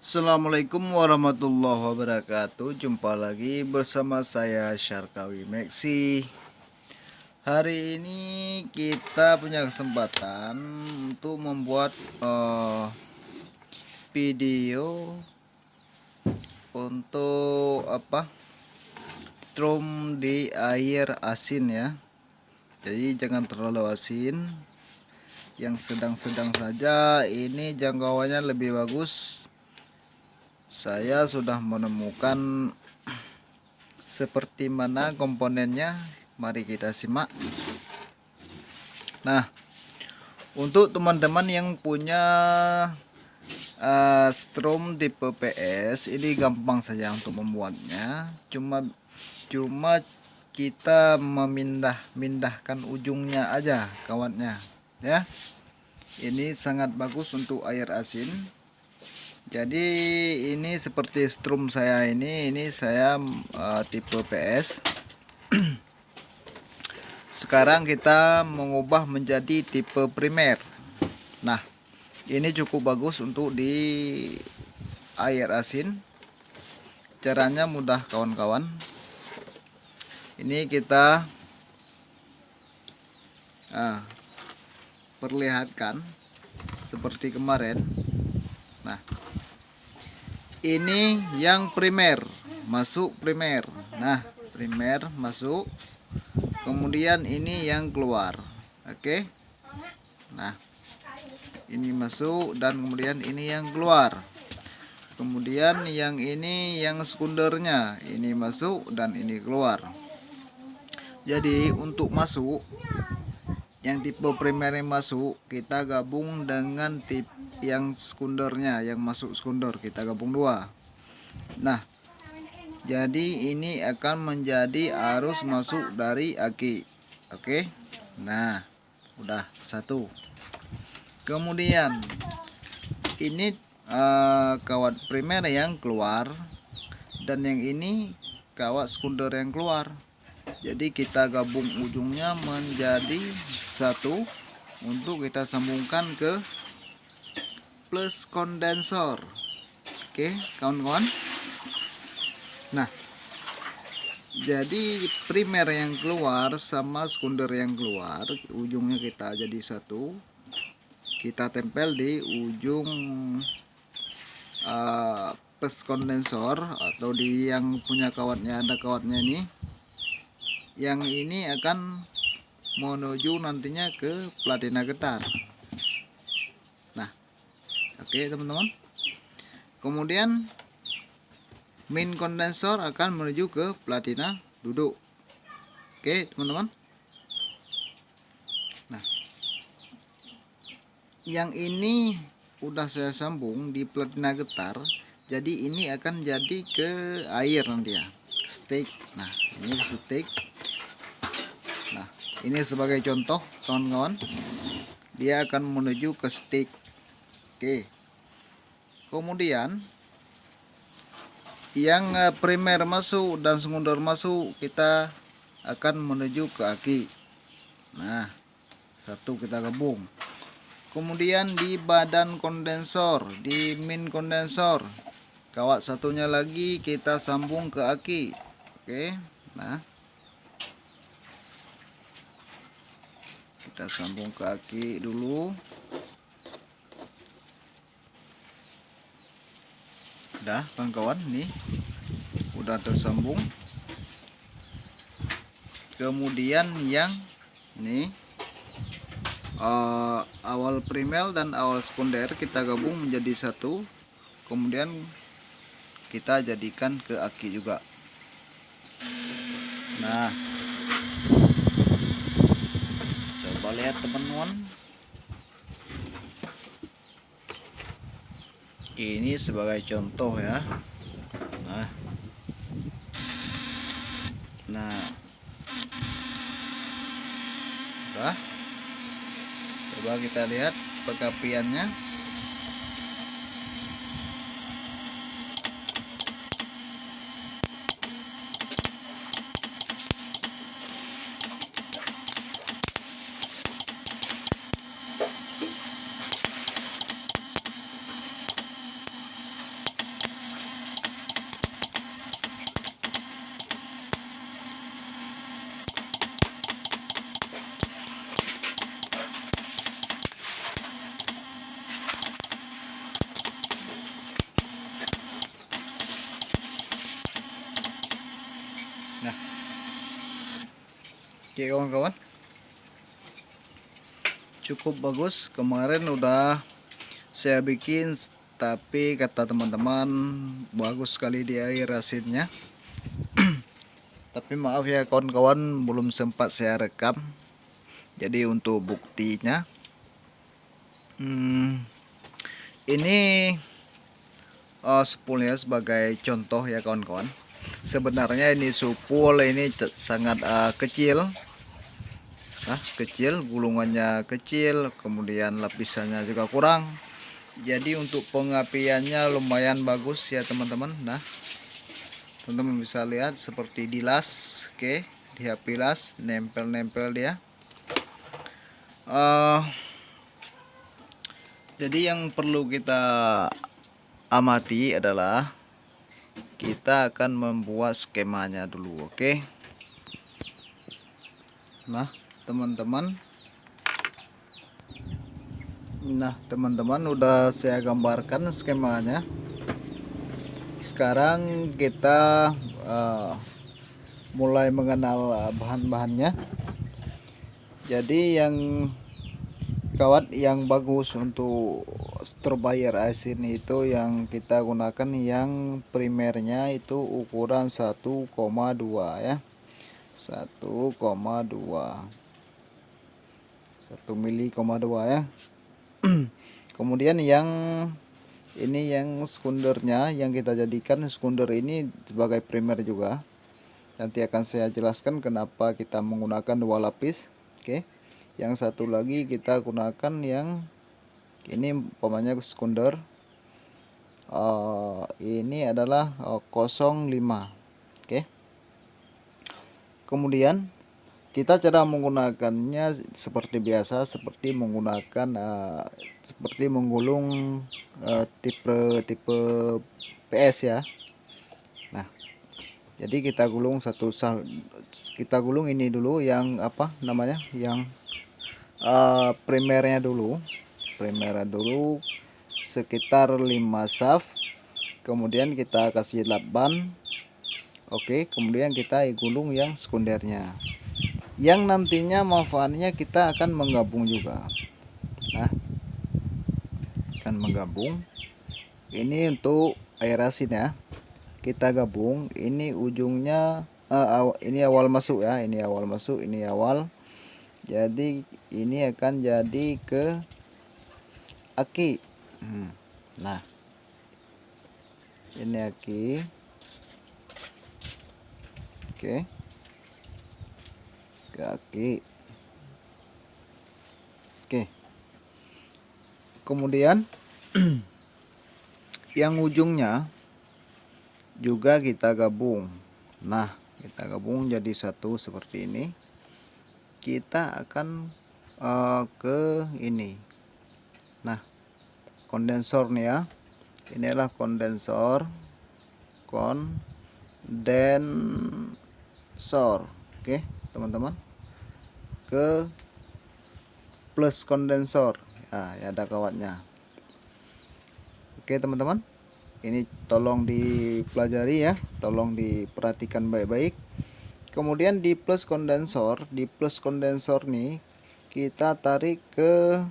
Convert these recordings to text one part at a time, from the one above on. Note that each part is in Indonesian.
Assalamualaikum warahmatullahi wabarakatuh. Jumpa lagi bersama saya Syarkawi Meksi. Hari ini kita punya kesempatan untuk membuat video untuk strum di air asin ya. Jadi jangan terlalu asin, yang sedang-sedang saja. Ini jangkauannya lebih bagus. Saya sudah menemukan seperti mana komponennya. Mari kita simak. Nah, untuk teman-teman yang punya strum tipe PS, ini gampang saja untuk membuatnya. Cuma kita memindahkan ujungnya aja, kawatnya ya. Ini sangat bagus untuk air asin. Jadi ini seperti strum saya ini saya tipe PS. Sekarang kita mengubah menjadi tipe primer. Nah, ini cukup bagus untuk di air asin. Caranya mudah kawan-kawan. Ini kita perlihatkan seperti kemarin. Nah, ini yang primer, masuk primer. Nah, primer masuk. Kemudian ini yang keluar. Oke. Nah, ini masuk dan kemudian ini yang keluar. Kemudian yang ini yang sekundernya, ini masuk dan ini keluar. Jadi untuk masuk yang tipe primer yang masuk, kita gabung dengan tipe yang sekundernya, yang masuk sekunder, kita gabung dua. Nah, jadi ini akan menjadi arus masuk dari aki. Oke. Nah, udah satu. Kemudian ini kawat primer yang keluar dan yang ini kawat sekunder yang keluar. Jadi kita gabung ujungnya menjadi satu untuk kita sambungkan ke plus kondensor. Oke, kawan-kawan. Nah, jadi primer yang keluar sama sekunder yang keluar, ujungnya kita jadi satu. Kita tempel di ujung plus kondensor atau di yang punya kawatnya, ada kawatnya ini. Yang ini akan menuju nantinya ke platina getar. Nah, oke teman-teman. Kemudian min kondensor akan menuju ke platina duduk. Oke teman-teman. Nah, yang ini udah saya sambung di platina getar. Jadi ini akan jadi ke air nanti ya, stick. Nah, ini stick. Nah, ini sebagai contoh kawan-kawan, dia akan menuju ke stick. Oke. Kemudian yang primer masuk dan sekunder masuk, kita akan menuju ke aki. Nah, satu kita gabung. Kemudian di badan kondensor, di min kondensor, kawat satunya lagi kita sambung ke aki. Oke. Nah, kita sambung ke aki dulu. Udah kawan-kawan, nih udah tersambung. Kemudian yang nih awal primer dan awal sekunder kita gabung menjadi satu. Kemudian kita jadikan ke aki juga. Nah, coba lihat teman-teman. Ini sebagai contoh ya. Nah, udah. Coba kita lihat pekapiannya. Oke kawan-kawan, cukup bagus. Kemarin udah saya bikin, tapi kata teman-teman bagus sekali di air asinnya. Tapi maaf ya kawan-kawan, belum sempat saya rekam. Jadi untuk buktinya, ini supulnya sebagai contoh ya kawan-kawan. Sebenarnya ini supul ini sangat kecil. Nah, kecil, gulungannya kecil, kemudian lapisannya juga kurang. Jadi untuk pengapiannya lumayan bagus ya teman-teman. Nah, teman-teman bisa lihat seperti dilas. Oke, dia pilas, nempel-nempel dia. Jadi yang perlu kita amati adalah kita akan membuat skemanya dulu. Oke. Nah teman-teman, udah saya gambarkan skemanya. Sekarang kita mulai mengenal bahan-bahannya. Jadi yang kawan, yang bagus untuk strobe air asin itu yang kita gunakan yang primernya itu ukuran 1,2 ya, 1,2 mili, ya. Kemudian yang ini yang sekundernya, yang kita jadikan sekunder ini sebagai primer juga. Nanti akan saya jelaskan kenapa kita menggunakan 2 lapis. Oke. Yang satu lagi kita gunakan yang ini umpamanya sekunder. Ini adalah 0,5. Oke. Kemudian kita cara menggunakannya seperti biasa, seperti menggunakan seperti menggulung tipe PS ya. Nah, jadi kita gulung ini dulu yang apa namanya, yang primernya dulu sekitar 5 shaft. Kemudian kita kasih lap ban. Oke, kemudian kita gulung yang sekundernya, yang nantinya manfaatnya kita akan menggabung juga. Nah, akan menggabung ini untuk air asin ya, kita gabung. Ini ujungnya ini awal masuk ya, ini awal masuk, ini awal. Jadi ini akan jadi ke aki. Nah, ini aki. Oke, kaki. Oke, kemudian yang ujungnya juga kita gabung. Nah, kita gabung jadi satu seperti ini. Kita akan ke ini. Nah, kondensor nih ya, inilah kondensor. Oke teman-teman, ke plus kondensor ya, ada kawatnya. Oke teman-teman, ini tolong dipelajari ya, tolong diperhatikan baik-baik. Kemudian di plus kondensor nih kita tarik ke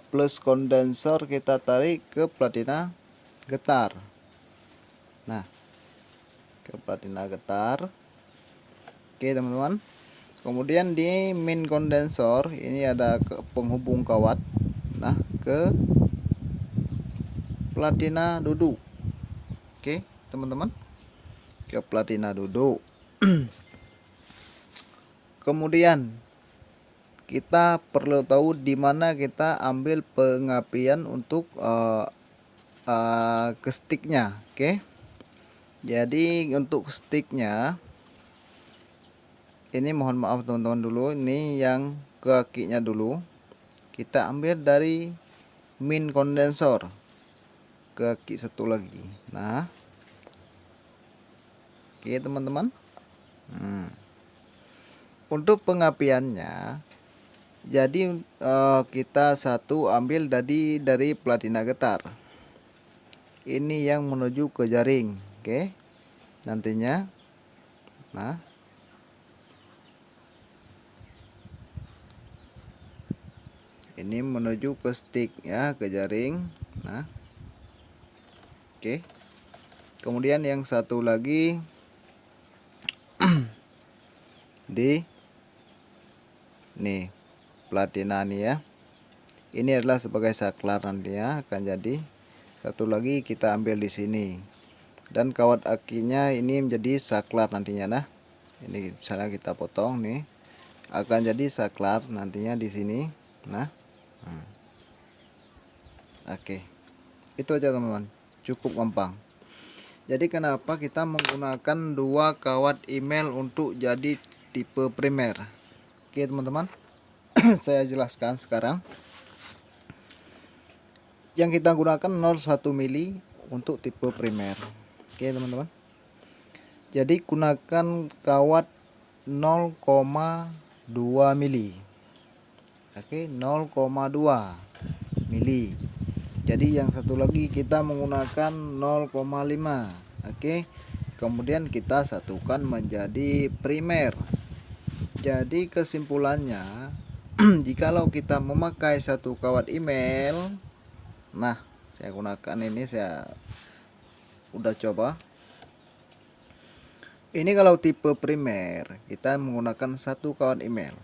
plus kondensor, kita tarik ke platina getar. Nah, ke platina getar. Oke teman-teman, kemudian di main kondensor ini ada penghubung kawat. Nah, ke platina duduk. Oke teman-teman, ke platina duduk. Kemudian kita perlu tahu di mana kita ambil pengapian untuk ke sticknya. Oke, jadi untuk sticknya ini mohon maaf teman-teman dulu, ini yang kakinya dulu kita ambil dari main kondensor, kaki satu lagi. Nah, oke teman-teman, untuk pengapiannya jadi kita satu ambil dari platina getar ini yang menuju ke jaring. Oke, nantinya. Nah, ini menuju ke stick ya, ke jaring. Nah, oke. Kemudian yang satu lagi di nih platina nih ya. Ini adalah sebagai saklar nantinya akan jadi. Satu lagi kita ambil di sini. Dan kawat akinya ini menjadi saklar nantinya. Nah, ini misalnya kita potong nih, akan jadi saklar nantinya di sini. Nah, oke. Itu aja teman-teman, cukup gampang. Jadi kenapa kita menggunakan dua kawat email untuk jadi tipe primer? Oke teman-teman, saya jelaskan sekarang. Yang kita gunakan 0,1 mili untuk tipe primer. Oke teman-teman, jadi gunakan kawat 0,2 mili. Oke, 0,2 mili. Jadi yang satu lagi kita menggunakan 0,5. Oke. Kemudian kita satukan menjadi primer. Jadi kesimpulannya jikalau kita memakai satu kawat email, nah, saya gunakan ini, saya udah coba. Ini kalau tipe primer kita menggunakan satu kawat email.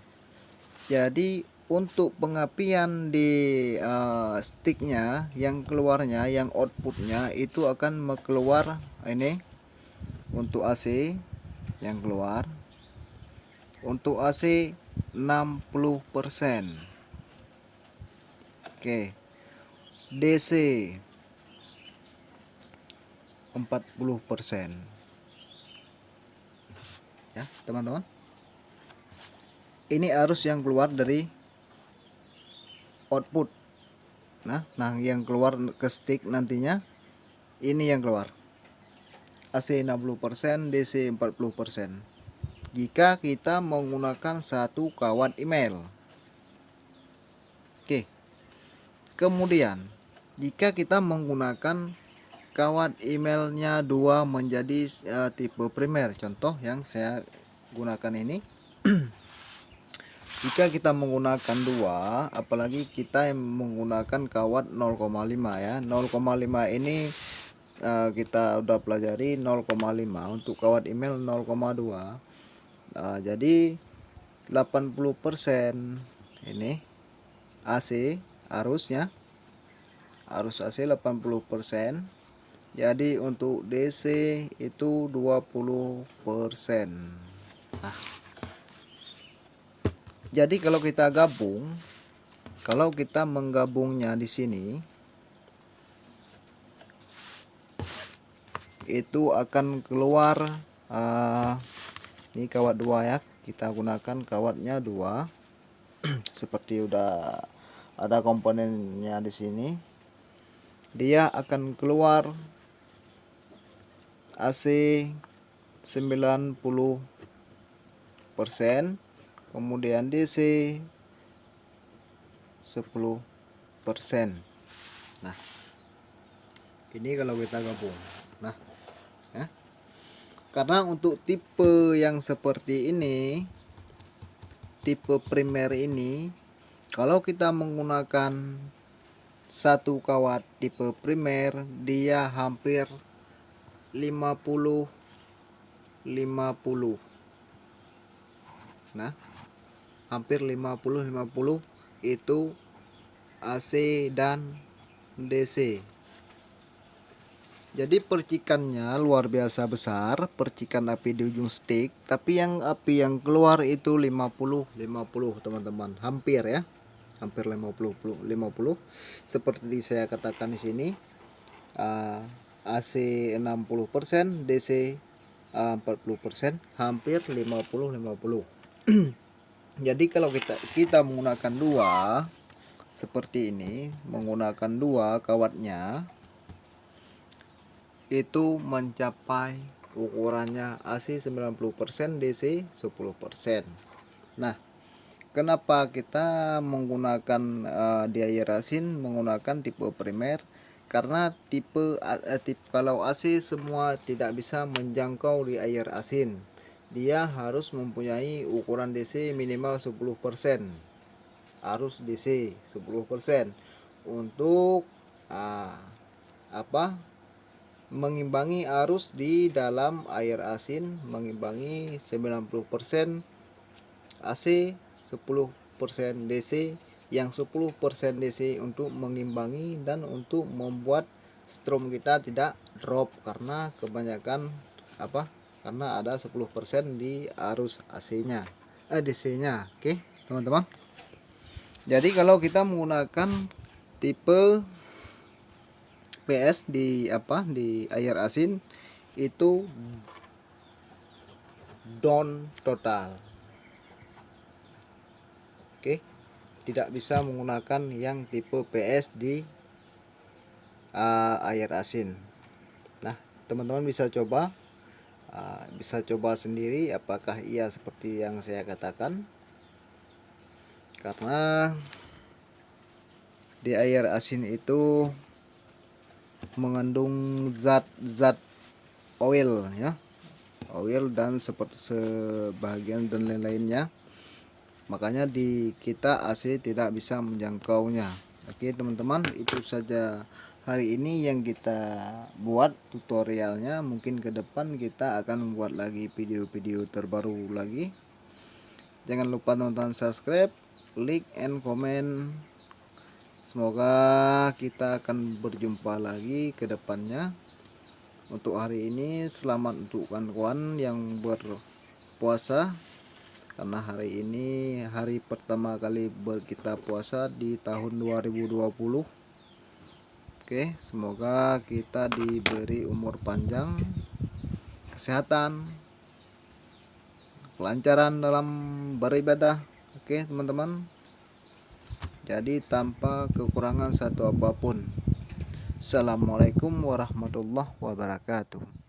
Jadi untuk pengapian di sticknya, yang keluarnya, yang outputnya itu akan keluar ini untuk AC yang keluar. Untuk AC 60%. Oke. DC 40%. Ya, teman-teman. Ini arus yang keluar dari output. Nah, yang keluar ke stick nantinya ini yang keluar. AC 60%, DC 40%. Jika kita menggunakan satu kawat email. Oke. Kemudian, jika kita menggunakan kawat emailnya 2 menjadi tipe primer, contoh yang saya gunakan ini. Jika kita menggunakan 2, apalagi kita menggunakan kawat 0,5 ya. 0,5 ini kita udah pelajari 0,5 untuk kawat email 0,2. Jadi 80% ini AC arusnya. Arus AC 80%. Jadi untuk DC itu 20%. Nah, jadi kalau kita gabung, kalau kita menggabungnya di sini, itu akan keluar ini kawat 2 ya. Kita gunakan kawatnya 2. Seperti udah ada komponennya di sini. Dia akan keluar AC 90%, kemudian DC 10%. Nah, ini kalau kita gabung. Nah, ya. Karena untuk tipe yang seperti ini, tipe primer ini, kalau kita menggunakan satu kawat tipe primer, dia hampir 50-50. Nah, hampir 50-50 itu AC dan DC. Jadi percikannya luar biasa besar, percikan api di ujung stick, tapi yang api yang keluar itu 50-50 teman-teman, hampir ya. Hampir 50-50. Seperti saya katakan di sini, AC 60%, DC 40%, hampir 50-50. Jadi kalau kita menggunakan 2 seperti ini, menggunakan 2 kawatnya, itu mencapai ukurannya AC 90%, DC 10%. Nah, kenapa kita menggunakan di air asin menggunakan tipe primer? Karena tipe kalau AC semua tidak bisa menjangkau di air asin. Dia harus mempunyai ukuran DC minimal 10%. arus DC 10% untuk mengimbangi arus di dalam air asin, mengimbangi 90% AC, 10% DC, yang 10% DC untuk mengimbangi dan untuk membuat strom kita tidak drop karena kebanyakan karena ada 10% di arus AC-nya, DC-nya. Oke, teman-teman. Jadi kalau kita menggunakan tipe PS di air asin itu down total. Oke, tidak bisa menggunakan yang tipe PS di air asin. Nah, teman-teman bisa coba sendiri apakah iya seperti yang saya katakan. Karena di air asin itu mengandung zat-zat oil ya, oil dan sebagian dan lain-lainnya, makanya di kita AC tidak bisa menjangkaunya. Oke teman-teman, itu saja hari ini yang kita buat tutorialnya. Mungkin ke depan kita akan membuat lagi video-video terbaru lagi. Jangan lupa tonton, subscribe, like and comment. Semoga kita akan berjumpa lagi ke depannya. Untuk hari ini selamat untuk kawan-kawan yang berpuasa, karena hari ini hari pertama kali kita puasa di tahun 2020. Oke, semoga kita diberi umur panjang, kesehatan, kelancaran dalam beribadah. Oke teman-teman, jadi tanpa kekurangan satu apapun. Assalamualaikum warahmatullahi wabarakatuh.